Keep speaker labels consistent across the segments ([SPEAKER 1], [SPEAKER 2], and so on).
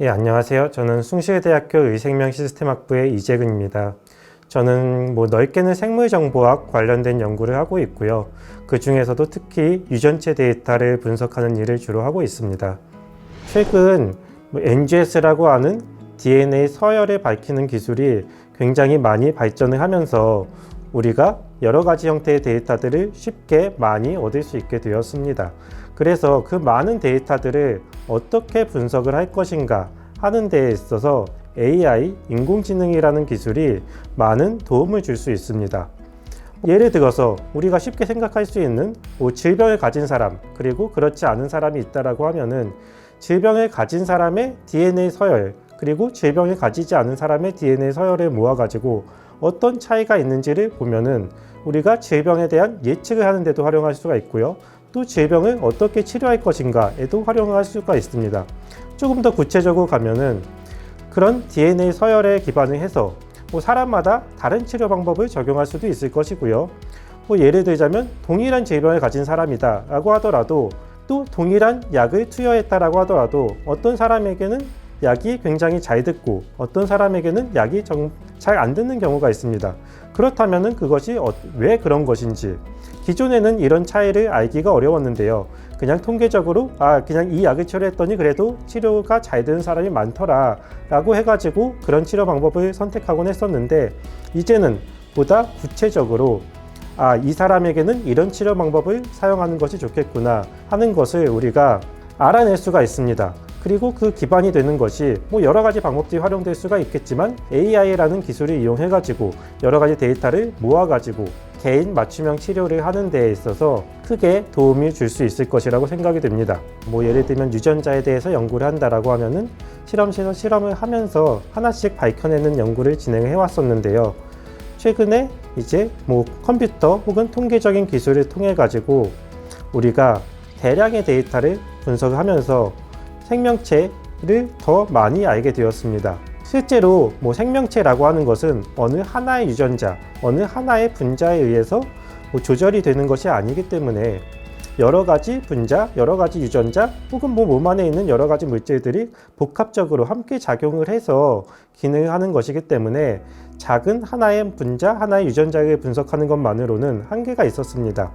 [SPEAKER 1] 예, 안녕하세요. 저는 숭실대학교 의생명시스템학부의 이재근입니다. 저는 넓게는 생물정보학 관련된 연구를 하고 있고요. 그 중에서도 특히 유전체 데이터를 분석하는 일을 주로 하고 있습니다. 최근 NGS라고 하는 DNA 서열을 밝히는 기술이 굉장히 많이 발전을 하면서 우리가 여러 가지 형태의 데이터들을 쉽게 많이 얻을 수 있게 되었습니다. 그래서 그 많은 데이터들을 어떻게 분석을 할 것인가 하는 데에 있어서 AI, 인공지능이라는 기술이 많은 도움을 줄 수 있습니다. 예를 들어서 우리가 쉽게 생각할 수 있는 질병을 가진 사람 그리고 그렇지 않은 사람이 있다라고 하면은 질병을 가진 사람의 DNA 서열 그리고 질병을 가지지 않은 사람의 DNA 서열을 모아가지고 어떤 차이가 있는지를 보면은 우리가 질병에 대한 예측을 하는 데도 활용할 수가 있고요. 또 질병을 어떻게 치료할 것인가에도 활용할 수가 있습니다. 조금 더 구체적으로 가면은 그런 DNA 서열에 기반을 해서 사람마다 다른 치료 방법을 적용할 수도 있을 것이고요. 예를 들자면 동일한 질병을 가진 사람이다 라고 하더라도 또 동일한 약을 투여했다라고 하더라도 어떤 사람에게는 약이 굉장히 잘 듣고 어떤 사람에게는 약이 잘 안 듣는 경우가 있습니다. 그렇다면 그것이 왜 그런 것인지 기존에는 이런 차이를 알기가 어려웠는데요. 그냥 통계적으로 그냥 이 약을 치료했더니 그래도 치료가 잘 되는 사람이 많더라 라고 해가지고 그런 치료 방법을 선택하곤 했었는데 이제는 보다 구체적으로 이 사람에게는 이런 치료 방법을 사용하는 것이 좋겠구나 하는 것을 우리가 알아낼 수가 있습니다. 그리고 그 기반이 되는 것이 여러 가지 방법들이 활용될 수가 있겠지만 AI라는 기술을 이용해 가지고 여러 가지 데이터를 모아 가지고 개인 맞춤형 치료를 하는 데에 있어서 크게 도움이 줄 수 있을 것이라고 생각이 됩니다. 예를 들면 유전자에 대해서 연구를 한다라고 하면은 실험실에서 실험을 하면서 하나씩 밝혀내는 연구를 진행해 왔었는데요. 최근에 이제 컴퓨터 혹은 통계적인 기술을 통해 가지고 우리가 대량의 데이터를 분석하면서 생명체를 더 많이 알게 되었습니다. 실제로 생명체라고 하는 것은 어느 하나의 유전자, 어느 하나의 분자에 의해서 조절이 되는 것이 아니기 때문에 여러 가지 분자, 여러 가지 유전자 혹은 몸 안에 있는 여러 가지 물질들이 복합적으로 함께 작용을 해서 기능을 하는 것이기 때문에 작은 하나의 분자, 하나의 유전자를 분석하는 것만으로는 한계가 있었습니다.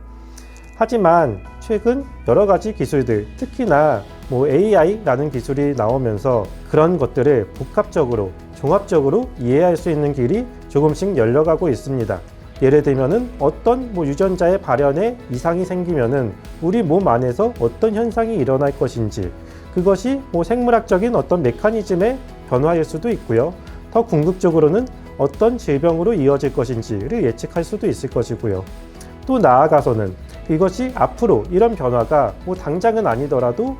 [SPEAKER 1] 하지만 최근 여러 가지 기술들, 특히나 AI라는 기술이 나오면서 그런 것들을 복합적으로, 종합적으로 이해할 수 있는 길이 조금씩 열려가고 있습니다. 예를 들면은 어떤 유전자의 발현에 이상이 생기면은 우리 몸 안에서 어떤 현상이 일어날 것인지, 그것이 생물학적인 어떤 메커니즘의 변화일 수도 있고요. 더 궁극적으로는 어떤 질병으로 이어질 것인지를 예측할 수도 있을 것이고요. 또 나아가서는 이것이 앞으로 이런 변화가 당장은 아니더라도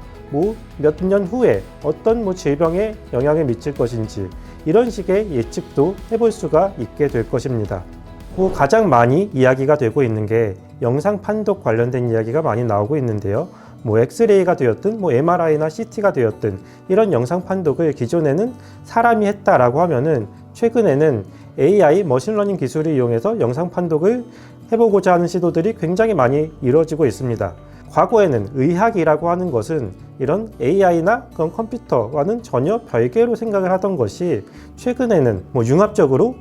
[SPEAKER 1] 몇 년 후에 어떤 질병에 영향을 미칠 것인지 이런 식의 예측도 해볼 수가 있게 될 것입니다. 가장 많이 이야기가 되고 있는 게 영상 판독 관련된 이야기가 많이 나오고 있는데요. 엑스레이가 되었든 MRI나 CT가 되었든 이런 영상 판독을 기존에는 사람이 했다라고 하면은 최근에는 AI 머신러닝 기술을 이용해서 영상 판독을 해보고자 하는 시도들이 굉장히 많이 이루어지고 있습니다. 과거에는 의학이라고 하는 것은 이런 AI나 그런 컴퓨터와는 전혀 별개로 생각을 하던 것이 최근에는 융합적으로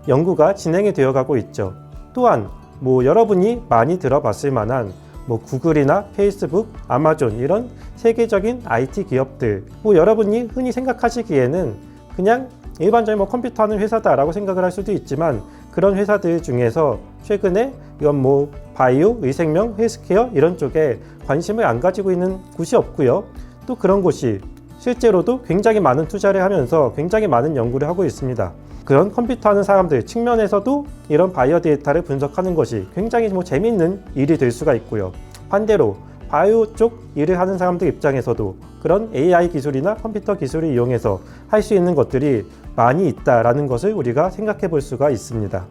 [SPEAKER 1] 연구가 진행이 되어 가고 있죠. 또한 여러분이 많이 들어봤을 만한 구글이나 페이스북, 아마존 이런 세계적인 IT 기업들 여러분이 흔히 생각하시기에는 그냥 일반적인 컴퓨터 하는 회사다라고 생각을 할 수도 있지만 그런 회사들 중에서 최근에 이건 바이오, 의생명, 헬스케어 이런 쪽에 관심을 안 가지고 있는 곳이 없고요. 또 그런 곳이 실제로도 굉장히 많은 투자를 하면서 굉장히 많은 연구를 하고 있습니다. 그런 컴퓨터 하는 사람들 측면에서도 이런 바이오 데이터를 분석하는 것이 굉장히 재미있는 일이 될 수가 있고요. 반대로 바이오 쪽 일을 하는 사람들 입장에서도 그런 AI 기술이나 컴퓨터 기술을 이용해서 할 수 있는 것들이 많이 있다라는 것을 우리가 생각해 볼 수가 있습니다.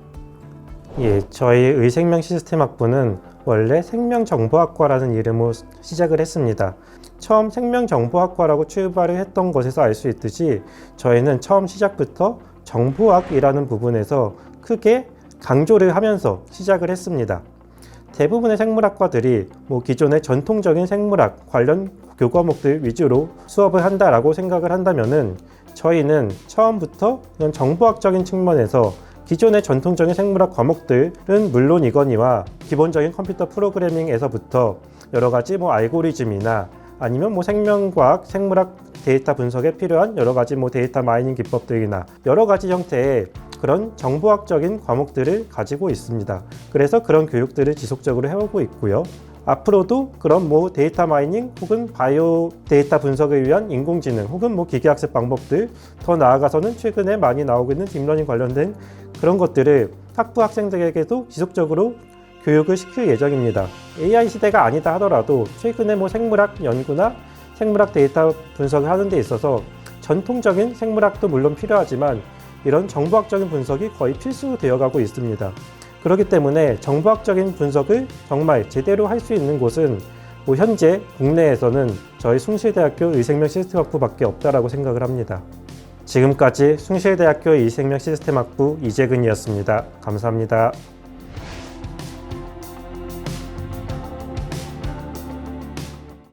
[SPEAKER 1] 저희 의생명 시스템학부는 원래 생명정보학과라는 이름으로 시작을 했습니다. 처음 생명정보학과라고 출발을 했던 것에서 알 수 있듯이 저희는 처음 시작부터 정보학이라는 부분에서 크게 강조를 하면서 시작을 했습니다. 대부분의 생물학과들이 기존의 전통적인 생물학 관련 교과목들 위주로 수업을 한다라고 생각을 한다면은 저희는 처음부터 이런 정보학적인 측면에서 기존의 전통적인 생물학 과목들은 물론이거니와 기본적인 컴퓨터 프로그래밍에서부터 여러 가지 알고리즘이나 아니면 생명과학, 생물학 데이터 분석에 필요한 여러 가지 데이터 마이닝 기법들이나 여러 가지 형태의 그런 정보학적인 과목들을 가지고 있습니다. 그래서 그런 교육들을 지속적으로 해오고 있고요. 앞으로도 그런 데이터 마이닝 혹은 바이오 데이터 분석을 위한 인공지능 혹은 기계학습 방법들, 더 나아가서는 최근에 많이 나오고 있는 딥러닝 관련된 그런 것들을 학부 학생들에게도 지속적으로 교육을 시킬 예정입니다. AI 시대가 아니다 하더라도 최근에 생물학 연구나 생물학 데이터 분석을 하는 데 있어서 전통적인 생물학도 물론 필요하지만 이런 정보학적인 분석이 거의 필수로 되어가고 있습니다. 그렇기 때문에 정보학적인 분석을 정말 제대로 할 수 있는 곳은 현재 국내에서는 저희 숭실대학교 의생명시스템학부밖에 없다라고 생각을 합니다. 지금까지 숭실대학교 의생명시스템학부 이재근이었습니다. 감사합니다.